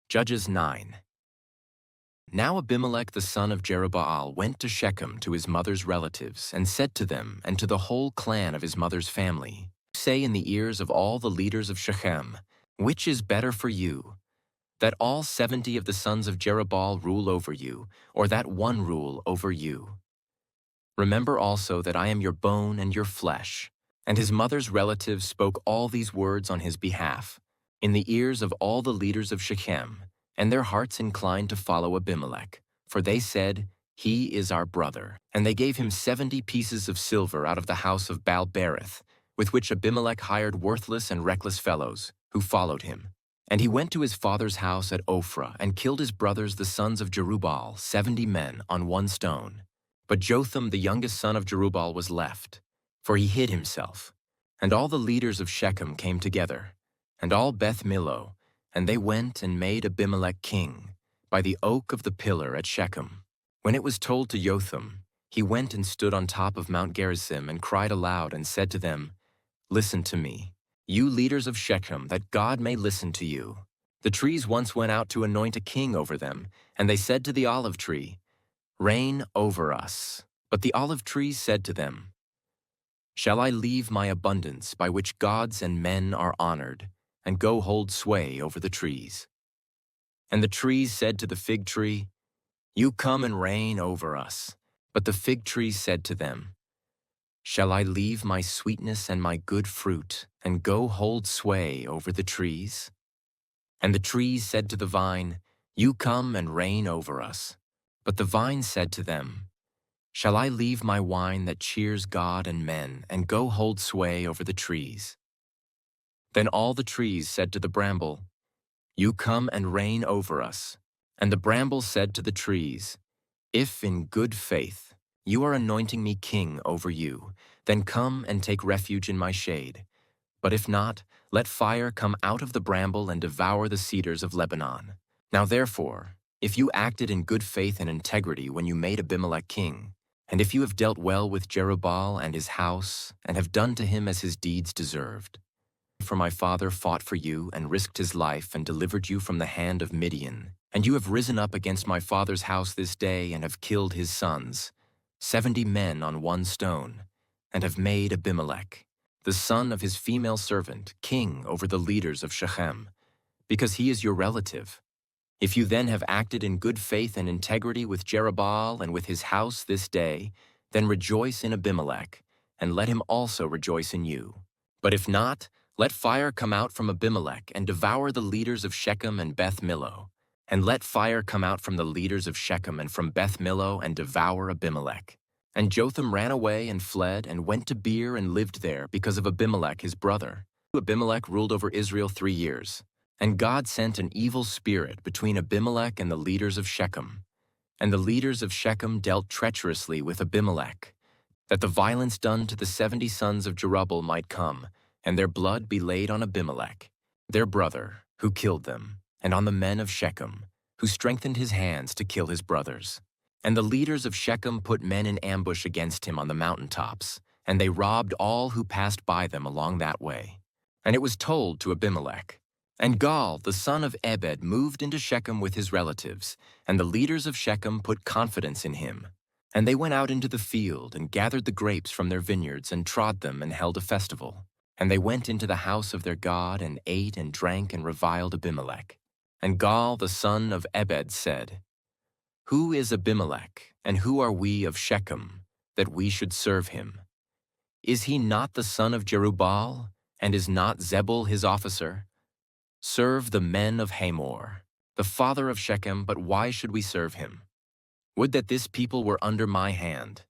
Judges 9. Now Abimelech the son of Jerubbaal went to Shechem to his mother's relatives and said to them and to the whole clan of his mother's family, "Say in the ears of all the leaders of Shechem, which is better for you, that all 70 of the sons of Jerubbaal rule over you, or that one rule over you? Remember also that I am your bone and your flesh." And his mother's relatives spoke all these words on his behalf, in the ears of all the leaders of Shechem, and their hearts inclined to follow Abimelech, for they said, "He is our brother." And they gave him 70 pieces of silver out of the house of Baal-berith, with which Abimelech hired worthless and reckless fellows, who followed him. And he went to his father's house at Ophrah, and killed his brothers the sons of Jerubbaal, 70 men, on one stone. But Jotham the youngest son of Jerubbaal was left, for he hid himself. And all the leaders of Shechem came together, and all Beth Millo, and they went and made Abimelech king, by the oak of the pillar at Shechem. When it was told to Jotham, he went and stood on top of Mount Gerizim and cried aloud and said to them, "Listen to me, you leaders of Shechem, that God may listen to you. The trees once went out to anoint a king over them, and they said to the olive tree, 'Reign over us.' But the olive tree said to them, 'Shall I leave my abundance by which gods and men are honored, and go hold sway over the trees?' And the trees said to the fig tree, 'You come and reign over us.' But the fig tree said to them, 'Shall I leave my sweetness and my good fruit, and go hold sway over the trees?' And the trees said to the vine, 'You come and reign over us.' But the vine said to them, 'Shall I leave my wine that cheers God and men, and go hold sway over the trees?' Then all the trees said to the bramble, 'You come and reign over us.' And the bramble said to the trees, 'If in good faith you are anointing me king over you, then come and take refuge in my shade. But if not, let fire come out of the bramble and devour the cedars of Lebanon. Now therefore, if you acted in good faith and integrity when you made Abimelech king, and if you have dealt well with Jerubbaal and his house, and have done to him as his deeds deserved, for my father fought for you and risked his life and delivered you from the hand of Midian, and you have risen up against my father's house this day and have killed his sons, 70 men on one stone, and have made Abimelech, the son of his female servant, king over the leaders of Shechem, because he is your relative. If you then have acted in good faith and integrity with Jerubbaal and with his house this day, then rejoice in Abimelech, and let him also rejoice in you. But if not, let fire come out from Abimelech and devour the leaders of Shechem and Beth Millo. And let fire come out from the leaders of Shechem and from Beth Millo and devour Abimelech." And Jotham ran away and fled and went to Beer and lived there because of Abimelech his brother. Abimelech ruled over Israel 3 years. And God sent an evil spirit between Abimelech and the leaders of Shechem. And the leaders of Shechem dealt treacherously with Abimelech, that the violence done to the 70 sons of Jerubbaal might come, and their blood be laid on Abimelech, their brother, who killed them, and on the men of Shechem, who strengthened his hands to kill his brothers. And the leaders of Shechem put men in ambush against him on the mountaintops, and they robbed all who passed by them along that way. And it was told to Abimelech. And Gaal, the son of Ebed, moved into Shechem with his relatives, and the leaders of Shechem put confidence in him. And they went out into the field and gathered the grapes from their vineyards and trod them and held a festival. And they went into the house of their God and ate and drank and reviled Abimelech. And Gaal, the son of Ebed, said, "Who is Abimelech, and who are we of Shechem, that we should serve him? Is he not the son of Jerubbaal, and is not Zebul his officer? Serve the men of Hamor, the father of Shechem, but why should we serve him? Would that this people were under my hand.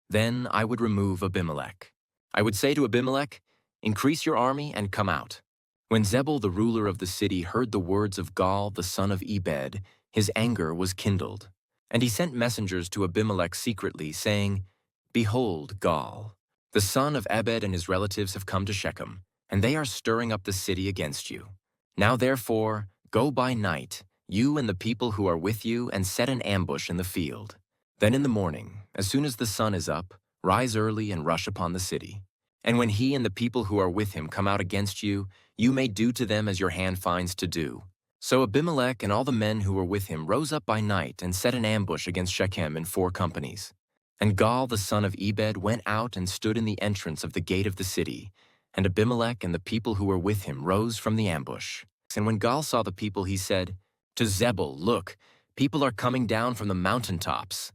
Then I would remove Abimelech. I would say to Abimelech, 'Increase your army and come out.'" When Zebul the ruler of the city heard the words of Gaal the son of Ebed, his anger was kindled. And he sent messengers to Abimelech secretly, saying, "Behold, Gaal, the son of Ebed and his relatives have come to Shechem, and they are stirring up the city against you. Now therefore, go by night, you and the people who are with you, and set an ambush in the field. Then in the morning, as soon as the sun is up, rise early and rush upon the city. And when he and the people who are with him come out against you, you may do to them as your hand finds to do. So Abimelech and all the men who were with him rose up by night and set an ambush against Shechem in 4 companies. And Gaal the son of Ebed went out and stood in the entrance of the gate of the city, and Abimelech and the people who were with him rose from the ambush. And when Gaal saw the people, he said to Zebul, "Look, people are coming down from the mountaintops."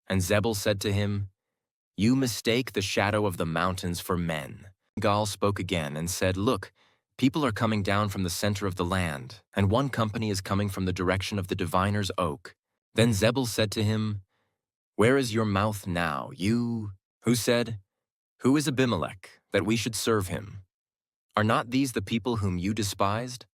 And Zebul said to him, "You mistake the shadow of the mountains for men." Gaal spoke again and said, "Look, people are coming down from the center of the land, and 1 company is coming from the direction of the diviner's oak." Then Zebul said to him, "Where is your mouth now, you who said, 'Who is Abimelech, that we should serve him?' Are not these the people whom you despised?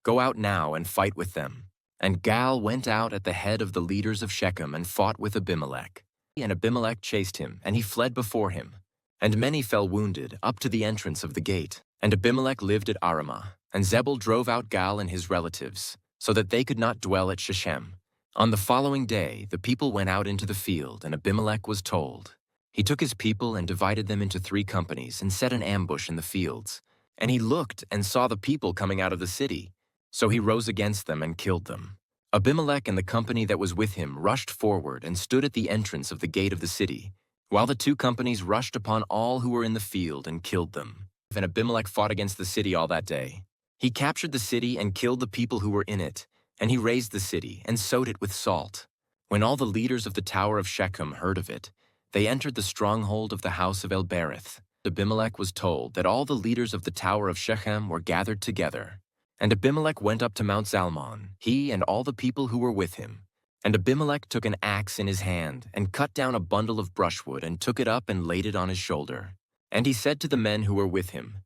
Go out now and fight with them." And Gaal went out at the head of the leaders of Shechem and fought with Abimelech. And Abimelech chased him, and he fled before him. And many fell wounded, up to the entrance of the gate. And Abimelech lived at Aramah, and Zebul drove out Gaal and his relatives, so that they could not dwell at Shechem. On the following day, the people went out into the field, and Abimelech was told. He took his people and divided them into 3 companies and set an ambush in the fields. And he looked and saw the people coming out of the city. So he rose against them and killed them. Abimelech and the company that was with him rushed forward and stood at the entrance of the gate of the city, while the 2 companies rushed upon all who were in the field and killed them. And Abimelech fought against the city all that day. He captured the city and killed the people who were in it, and he razed the city and sowed it with salt. When all the leaders of the tower of Shechem heard of it, they entered the stronghold of the house of Elbereth. Abimelech was told that all the leaders of the tower of Shechem were gathered together. And Abimelech went up to Mount Zalmon, he and all the people who were with him. And Abimelech took an axe in his hand, and cut down a bundle of brushwood, and took it up and laid it on his shoulder. And he said to the men who were with him,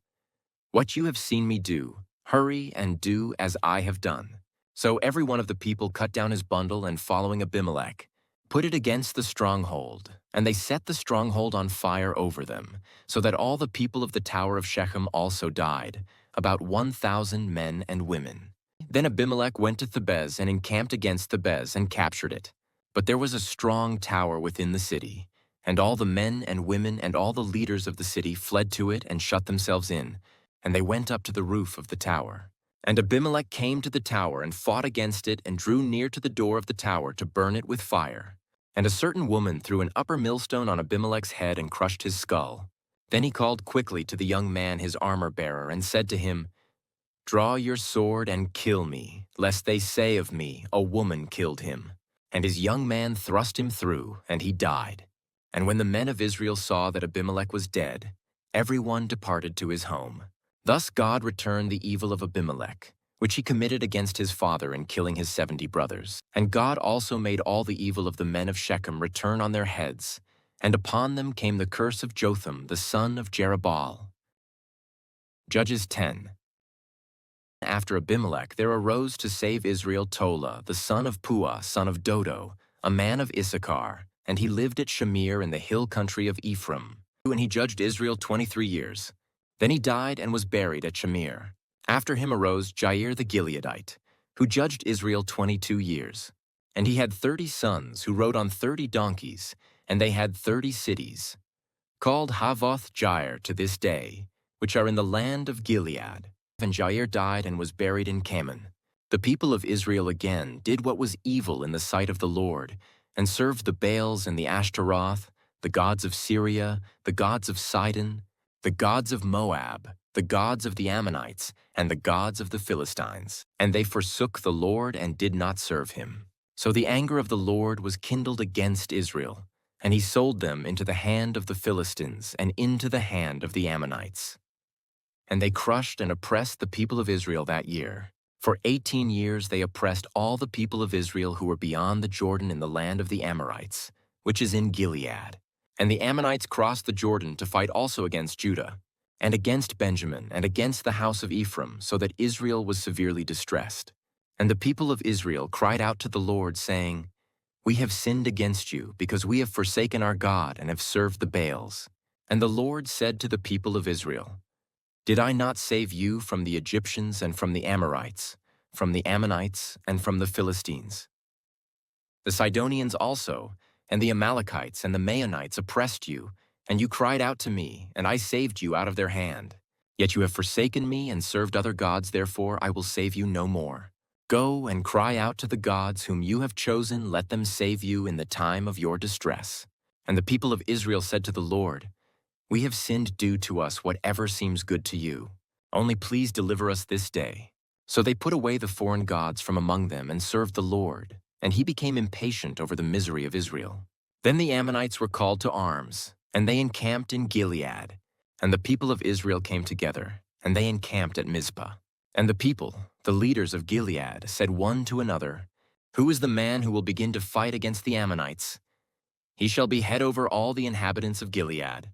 "What you have seen me do, hurry and do as I have done." So every one of the people cut down his bundle, and following Abimelech, put it against the stronghold. And they set the stronghold on fire over them, so that all the people of the tower of Shechem also died, about 1,000 men and women. Then Abimelech went to Thebez and encamped against Thebez and captured it. But there was a strong tower within the city, and all the men and women and all the leaders of the city fled to it and shut themselves in, and they went up to the roof of the tower. And Abimelech came to the tower and fought against it and drew near to the door of the tower to burn it with fire. And a certain woman threw an upper millstone on Abimelech's head and crushed his skull. Then he called quickly to the young man his armor-bearer and said to him, "Draw your sword and kill me, lest they say of me, 'A woman killed him.'" And his young man thrust him through, and he died. And when the men of Israel saw that Abimelech was dead, everyone departed to his home. Thus God returned the evil of Abimelech, which he committed against his father in killing his 70 brothers. And God also made all the evil of the men of Shechem return on their heads, and upon them came the curse of Jotham, the son of Jerubbaal. Judges 10. After Abimelech, there arose to save Israel Tola, the son of Puah, son of Dodo, a man of Issachar, and he lived at Shamir in the hill country of Ephraim. And he judged Israel 23 years. Then he died and was buried at Shamir. After him arose Jair the Gileadite, who judged Israel 22 years. And he had 30 sons who rode on 30 donkeys, and they had 30 cities, called Havoth Jair to this day, which are in the land of Gilead. And Jair died and was buried in Kaman. The people of Israel again did what was evil in the sight of the Lord, and served the Baals and the Ashtaroth, the gods of Syria, the gods of Sidon, the gods of Moab, the gods of the Ammonites, and the gods of the Philistines. And they forsook the Lord and did not serve him. So the anger of the Lord was kindled against Israel, and he sold them into the hand of the Philistines and into the hand of the Ammonites. And they crushed and oppressed the people of Israel that year. For 18 years they oppressed all the people of Israel who were beyond the Jordan in the land of the Amorites, which is in Gilead. And the Ammonites crossed the Jordan to fight also against Judah, and against Benjamin, and against the house of Ephraim, so that Israel was severely distressed. And the people of Israel cried out to the Lord, saying, "We have sinned against you, because we have forsaken our God and have served the Baals." And the Lord said to the people of Israel, "Did I not save you from the Egyptians and from the Amorites, from the Ammonites and from the Philistines? The Sidonians also, and the Amalekites and the Maonites oppressed you, and you cried out to me, and I saved you out of their hand. Yet you have forsaken me and served other gods, therefore I will save you no more. Go and cry out to the gods whom you have chosen, let them save you in the time of your distress. And the people of Israel said to the Lord, We have sinned, do to us whatever seems good to you. Only please deliver us this day. So they put away the foreign gods from among them and served the Lord, and he became impatient over the misery of Israel. Then the Ammonites were called to arms, and they encamped in Gilead. And the people of Israel came together, and they encamped at Mizpah. And the people, the leaders of Gilead, said one to another, Who is the man who will begin to fight against the Ammonites? He shall be head over all the inhabitants of Gilead.